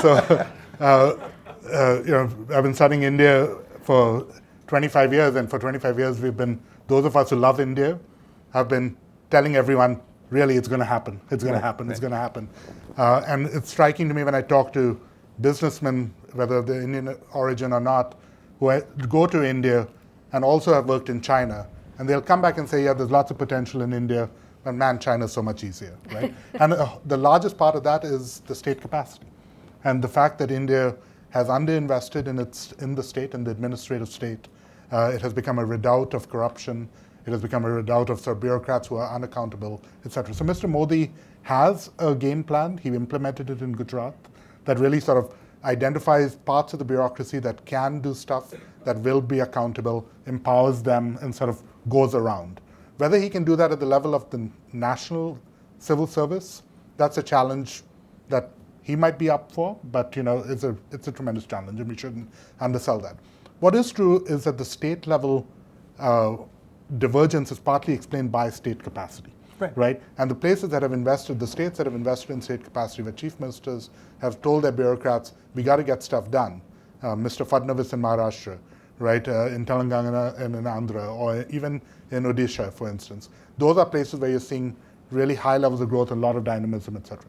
So, I've been studying India for 25 years, and for 25 years those of us who love India, have been telling everyone, really, it's going to happen. It's going to happen. It's going to happen. And it's striking to me when I talk to businessmen, whether they're Indian origin or not, who go to India and also have worked in China, and they'll come back and say, yeah, there's lots of potential in India, but man, China's so much easier, right? And the largest part of that is the state capacity. And the fact that India has underinvested in the state, in the administrative state. It has become a redoubt of corruption. It has become a redoubt of sort of bureaucrats who are unaccountable, etc. So Mr. Modi has a game plan. He implemented it in Gujarat that really sort of identifies parts of the bureaucracy that can do stuff, that will be accountable, empowers them, and sort of goes around. Whether he can do that at the level of the national civil service, that's a challenge that he might be up for, but it's a tremendous challenge, and we shouldn't undersell that. What is true is that the state level divergence is partly explained by state capacity, right? And the places that have invested, the states that have invested in state capacity, where chief ministers have told their bureaucrats, we got to get stuff done. Mr. Fadnavis in Maharashtra, right, in Telangana and in Andhra, or even in Odisha, for instance. Those are places where you're seeing really high levels of growth, a lot of dynamism, etc.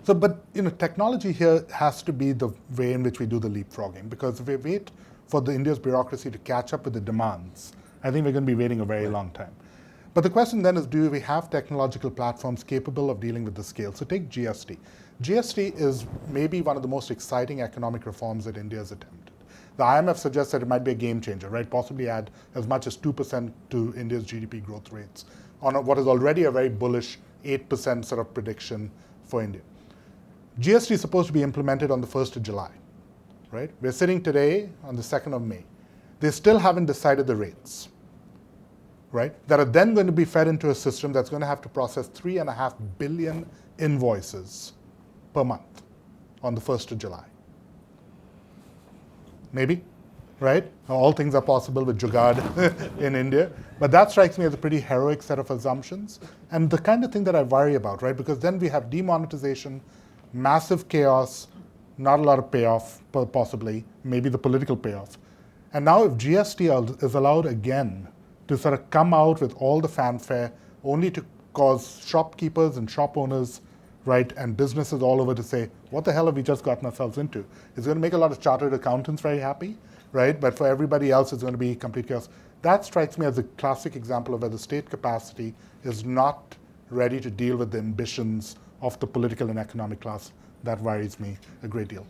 So, but technology here has to be the way in which we do the leapfrogging, because if we wait for the India's bureaucracy to catch up with the demands, I think we're going to be waiting a very long time. But the question then is, do we have technological platforms capable of dealing with the scale? So take GST. GST is maybe one of the most exciting economic reforms that India has attempted. The IMF suggests that it might be a game changer, right? Possibly add as much as 2% to India's GDP growth rates on what is already a very bullish 8% sort of prediction for India. GST is supposed to be implemented on the 1st of July, right? We're sitting today on the 2nd of May. They still haven't decided the rates, right? That are then going to be fed into a system that's going to have to process 3.5 billion invoices per month on the 1st of July. Maybe, right? All things are possible with Jugaad in India. But that strikes me as a pretty heroic set of assumptions, and the kind of thing that I worry about, right? Because then we have demonetization, massive chaos, not a lot of payoff, possibly, maybe the political payoff. And now if GST is allowed again to sort of come out with all the fanfare, only to cause shopkeepers and shop owners, right, and businesses all over to say, what the hell have we just gotten ourselves into? It's going to make a lot of chartered accountants very happy, right? But for everybody else, it's going to be complete chaos. That strikes me as a classic example of where the state capacity is not ready to deal with the ambitions of the political and economic class. That worries me a great deal.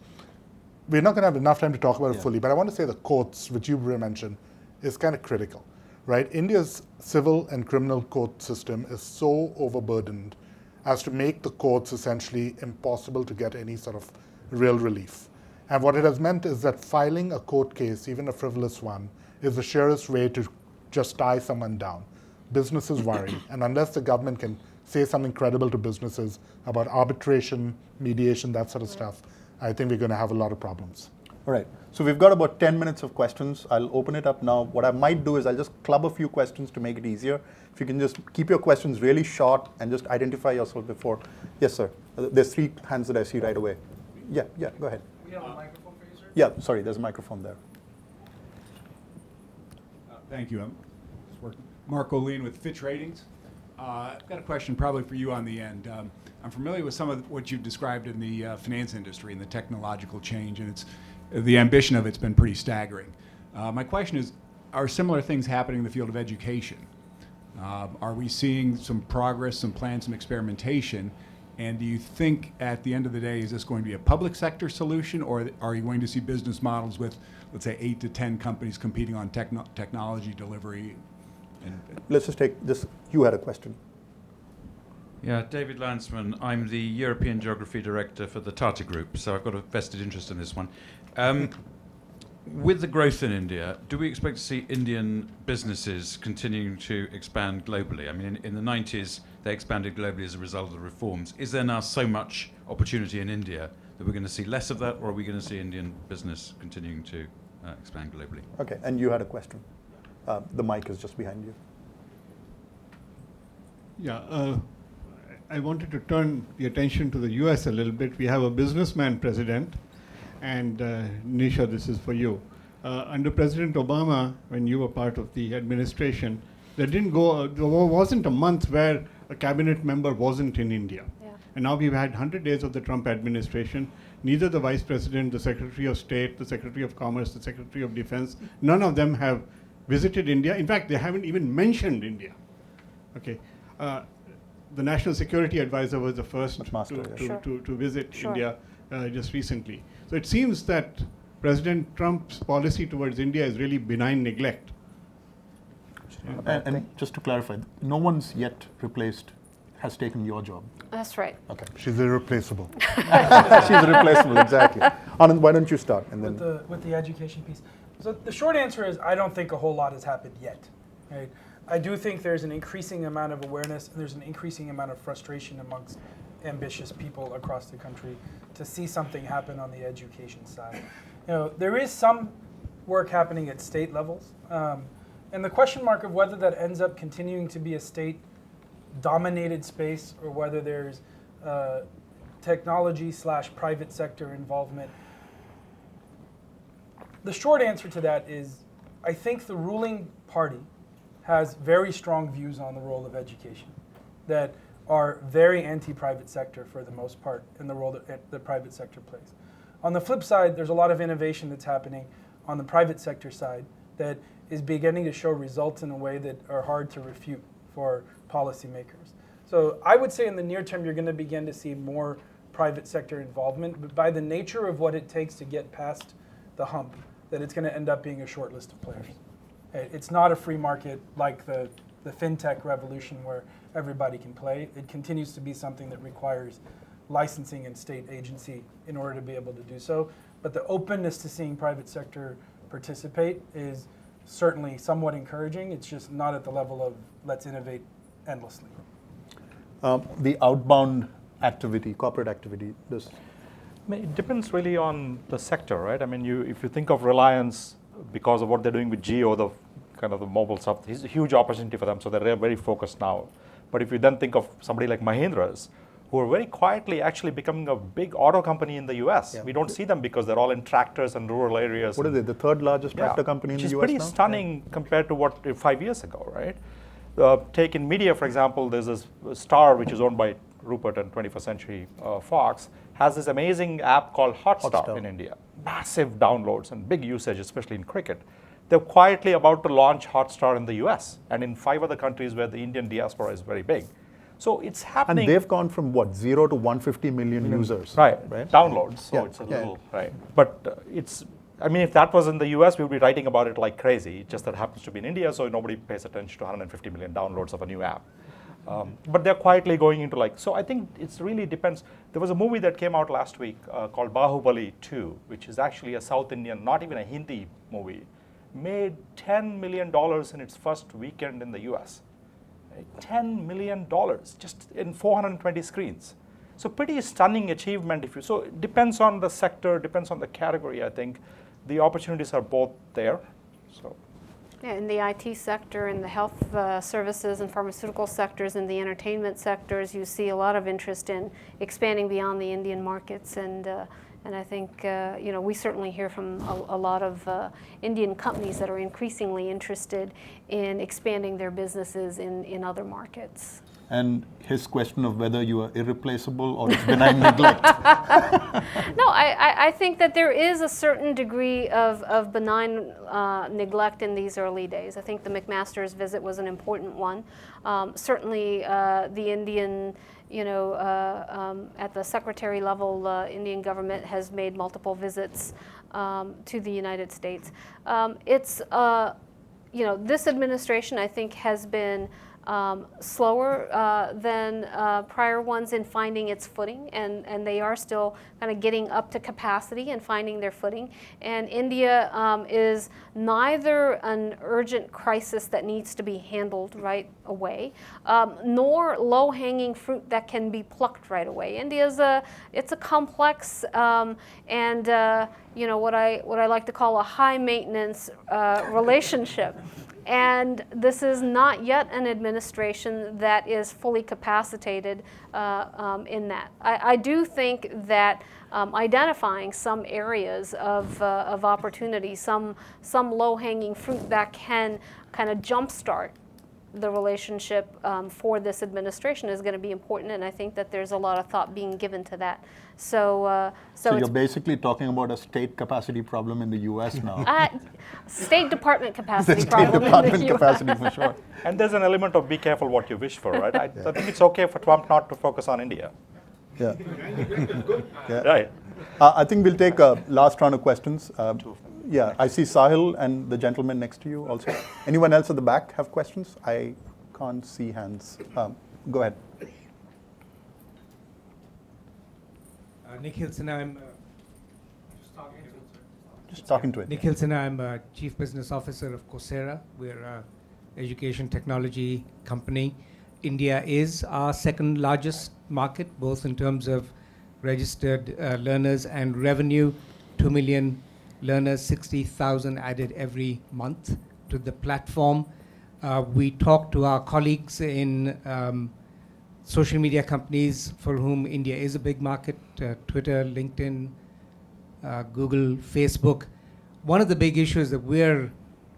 We're not going to have enough time to talk about it fully, but I want to say the courts, which you mentioned, is kind of critical, right? India's civil and criminal court system is so overburdened as to make the courts essentially impossible to get any sort of real relief. And what it has meant is that filing a court case, even a frivolous one, is the surest way to just tie someone down. Businesses worry, and unless the government can say something credible to businesses about arbitration, mediation, that sort of stuff, I think we're going to have a lot of problems. All right. So we've got about 10 minutes of questions. I'll open it up now. What I might do is I'll just club a few questions to make it easier. If you can just keep your questions really short and just identify yourself before. Yes, sir. There's 3 hands that I see right away. Yeah, go ahead. We have a microphone for you, sir? Yeah, sorry, there's a microphone there. Thank you. It's working. Mark O'Lean with Fitch Ratings. I've got a question probably for you on the end. I'm familiar with some of what you've described in the finance industry and the technological change, and the ambition of it's been pretty staggering. My question is, are similar things happening in the field of education? Are we seeing some progress, some plans, some experimentation? And do you think at the end of the day, is this going to be a public sector solution, or are you going to see business models with, let's say, 8 to 10 companies competing on technology delivery? Let's just take this. You had a question. Yeah, David Lansman. I'm the European Geography Director for the Tata Group, so I've got a vested interest in this one. With the growth in India, do we expect to see Indian businesses continuing to expand globally? I mean, in the 90s, they expanded globally as a result of the reforms. Is there now so much opportunity in India that we're going to see less of that, or are we going to see Indian business continuing to expand globally? Okay, and you had a question. The mic is just behind you. Yeah, I wanted to turn the attention to the US a little bit. We have a businessman president, and Nisha, this is for you. Under President Obama, when you were part of the administration, there wasn't a month where a cabinet member wasn't in India. Yeah. And now we've had 100 days of the Trump administration. Neither the Vice President, the Secretary of State, the Secretary of Commerce, the Secretary of Defense, none of them have visited India. In fact, they haven't even mentioned India. Okay. The National Security Advisor was the first to visit India just recently. So it seems that President Trump's policy towards India is really benign neglect. And just to clarify, no one's yet has taken your job. That's right. Okay. She's irreplaceable. She's irreplaceable, exactly. Anand, why don't you start? And then With the education piece. So the short answer is I don't think a whole lot has happened yet. Right? I do think there's an increasing amount of awareness and there's an increasing amount of frustration amongst ambitious people across the country to see something happen on the education side. There is some work happening at state levels, and the question mark of whether that ends up continuing to be a state-dominated space or whether there's technology/private sector involvement. The short answer to that is I think the ruling party has very strong views on the role of education that are very anti-private sector for the most part in the role that the private sector plays. On the flip side, there's a lot of innovation that's happening on the private sector side that is beginning to show results in a way that are hard to refute for policymakers. So I would say in the near term, you're going to begin to see more private sector involvement, but by the nature of what it takes to get past the hump, that it's going to end up being a short list of players. It's not a free market like the fintech revolution where everybody can play. It continues to be something that requires licensing and state agency in order to be able to do so. But the openness to seeing private sector participate is certainly somewhat encouraging. It's just not at the level of let's innovate endlessly. the outbound activity, corporate activity, this? It depends really on the sector, right? I mean, if you think of Reliance, because of what they're doing with Jio, the kind of the mobile stuff, it's a huge opportunity for them, so they're very focused now. But if you then think of somebody like Mahindra's, who are very quietly actually becoming a big auto company in the US. Yeah. We don't see them because they're all in tractors and rural areas. What are they, the third largest tractor company in the US now? Which is pretty stunning compared to what 5 years ago, right? Take in media, for example, there's this Star, which is owned by Rupert and 21st Century Fox, has this amazing app called Hotstar in India. Massive downloads and big usage, especially in cricket. They're quietly about to launch Hotstar in the US and in 5 other countries where the Indian diaspora is very big. So it's happening. And they've gone from what, 0 to 150 million users. Right, downloads. So it's a little, right. But it's, I mean, if that was in the US, we would be writing about it like crazy. It just that happens to be in India, so nobody pays attention to 150 million downloads of a new app. But they're quietly going into like, so I think it really depends. There was a movie that came out last week called Bahubali 2, which is actually a South Indian, not even a Hindi movie, made $10 million in its first weekend in the US. $10 million just in 420 screens. So pretty stunning achievement. So it depends on the sector, depends on the category, I think. The opportunities are both there. So. Yeah, in the IT sector, in the health services and pharmaceutical sectors, in the entertainment sectors, you see a lot of interest in expanding beyond the Indian markets. And I think we certainly hear from a lot of Indian companies that are increasingly interested in expanding their businesses in other markets. and his question of whether you are irreplaceable or it's benign neglect. No, I think that there is a certain degree of benign neglect in these early days. I think the McMaster's visit was an important one. Certainly the Indian, at the secretary level, Indian government has made multiple visits to the United States. This administration, I think, has been slower than prior ones in finding its footing, and they are still kind of getting up to capacity and finding their footing. And India is neither an urgent crisis that needs to be handled right away, nor low-hanging fruit that can be plucked right away. India's it's a complex and what I like to call a high-maintenance relationship. And this is not yet an administration that is fully capacitated in that. I do think that identifying some areas of opportunity, some low-hanging fruit that can kind of jumpstart the relationship for this administration is going to be important, and I think that there's a lot of thought being given to that. So you're basically talking about a state capacity problem in the U.S. now. State Department capacity State problem Department in the US. capacity for sure. And there's an element of be careful what you wish for, right? I think it's okay for Trump not to focus on India. Yeah. Yeah. Right. I think we'll take a last round of questions. Yeah, I see Sahil and the gentleman next to you also. Anyone else at the back have questions? I can't see hands. Go ahead. Nikhil Sinha, I'm Just talking to it. Nikhil Sinha, I'm Chief Business Officer of Coursera. We're an education technology company. India is our second largest market, both in terms of registered learners and revenue. 2 million learners, 60,000 added every month to the platform. We talk to our colleagues in social media companies for whom India is a big market, Twitter, LinkedIn, Google, Facebook. One of the big issues that we're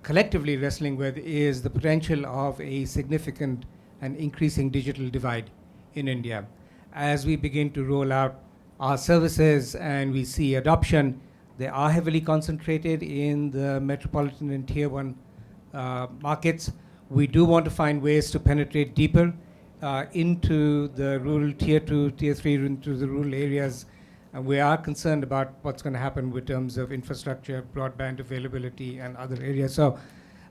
collectively wrestling with is the potential of a significant and increasing digital divide in India. As we begin to roll out our services and we see adoption, they are heavily concentrated in the metropolitan and tier 1 markets. We do want to find ways to penetrate deeper into the rural tier 2, tier 3, into the rural areas. And we are concerned about what's going to happen with terms of infrastructure, broadband availability, and other areas. So,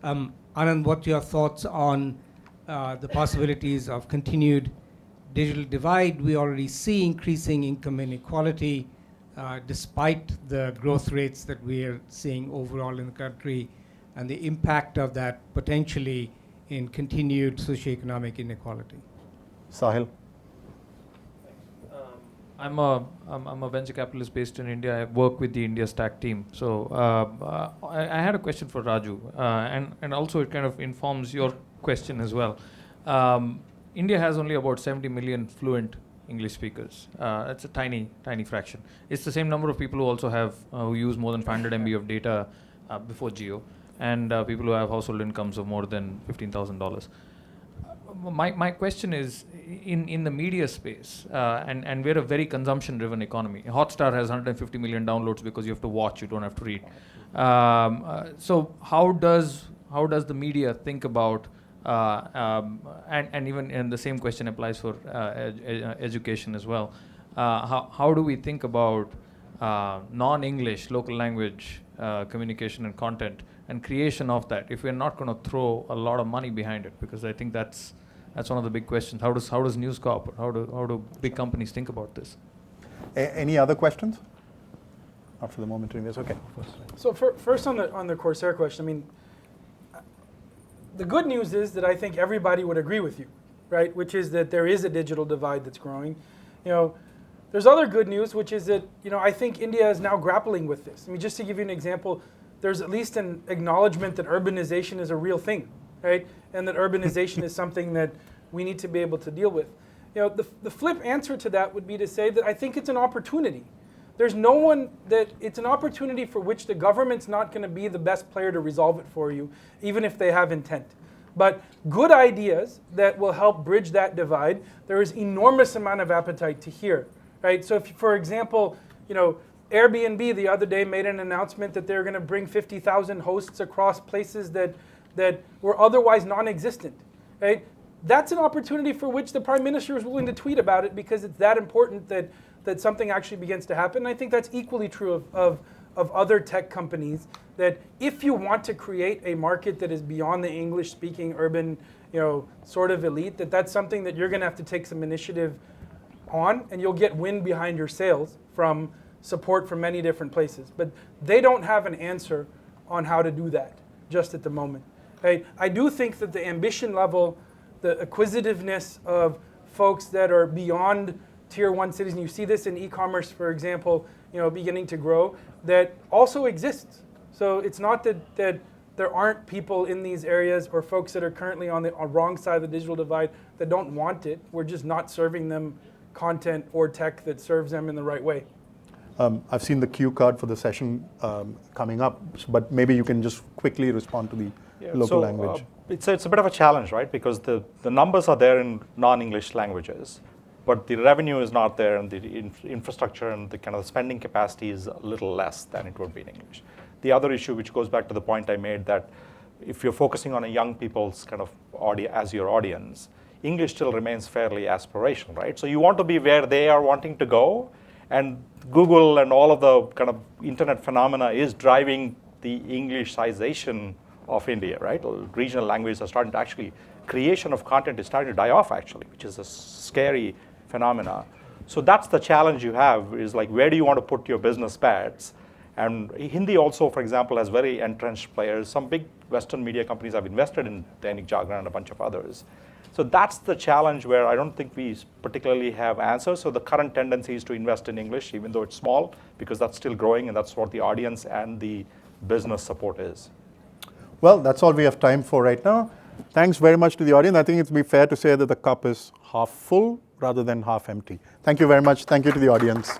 Anand, what are your thoughts on the possibilities of continued digital divide? We already see increasing income inequality despite the growth rates that we are seeing overall in the country, and the impact of that potentially in continued socioeconomic inequality. Sahil. I'm a venture capitalist based in India. I work with the India Stack team. So I had a question for Raju, and also it kind of informs your question as well. India has only about 70 million fluent English speakers. That's a tiny fraction. It's the same number of people who also have who use more than 500 MB of data before Geo, and people who have household incomes of more than $15,000. My question is, in the media space, and we're a very consumption-driven economy. Hotstar has 150 million downloads because you have to watch, you don't have to read. So how does the media think about, and even and the same question applies for education as well. How do we think about non-English, local language communication and content and creation of that if we're not going to throw a lot of money behind it? Because I think that's one of the big questions. How does News Corp, how do big companies think about this? Any other questions? After the momentary invest, okay. So first on the Coursera question, I mean, the good news is that I think everybody would agree with you, right? Which is that there is a digital divide that's growing. There's other good news, which is that I think India is now grappling with this. I mean, just to give you an example, there's at least an acknowledgement that urbanization is a real thing, right? And that urbanization is something that we need to be able to deal with. The flip answer to that would be to say that I think it's an opportunity. There's no one that it's an opportunity for which the government's not going to be the best player to resolve it for you, even if they have intent. But good ideas that will help bridge that divide, there is enormous amount of appetite to hear, right? So if, for example, Airbnb the other day made an announcement that they're going to bring 50,000 hosts across places that were otherwise non-existent, right? That's an opportunity for which the Prime Minister is willing to tweet about it because it's that important that something actually begins to happen. And I think that's equally true of other tech companies, that if you want to create a market that is beyond the English-speaking urban, sort of elite, that's something that you're going to have to take some initiative on, and you'll get wind behind your sails from support from many different places. But they don't have an answer on how to do that just at the moment. Right? I do think that the ambition level, the acquisitiveness of folks that are beyond tier 1 cities, and you see this in e-commerce, for example, beginning to grow, that also exists. So it's not that there aren't people in these areas or folks that are currently on the wrong side of the digital divide that don't want it. We're just not serving them content or tech that serves them in the right way. I've seen the cue card for the session coming up, but maybe you can just quickly respond to the local language. It's a bit of a challenge, right? Because the numbers are there in non-English languages, but the revenue is not there, and the infrastructure and the kind of spending capacity is a little less than it would be in English. The other issue, which goes back to the point I made, that if you're focusing on a young people's kind of as your audience, English still remains fairly aspirational, right? So you want to be where they are wanting to go, and Google and all of the kind of internet phenomena is driving the Englishization of India, right? Regional languages are starting to actually, creation of content is starting to die off actually, which is a scary phenomena. So that's the challenge you have, is like, where do you want to put your business bets? And Hindi also, for example, has very entrenched players. Some big Western media companies have invested in Dainik Jagran and a bunch of others. So that's the challenge where I don't think we particularly have answers. So the current tendency is to invest in English, even though it's small, because that's still growing and that's what the audience and the business support is. Well, that's all we have time for right now. Thanks very much to the audience. I think it'd be fair to say that the cup is half full rather than half empty. Thank you very much. Thank you to the audience.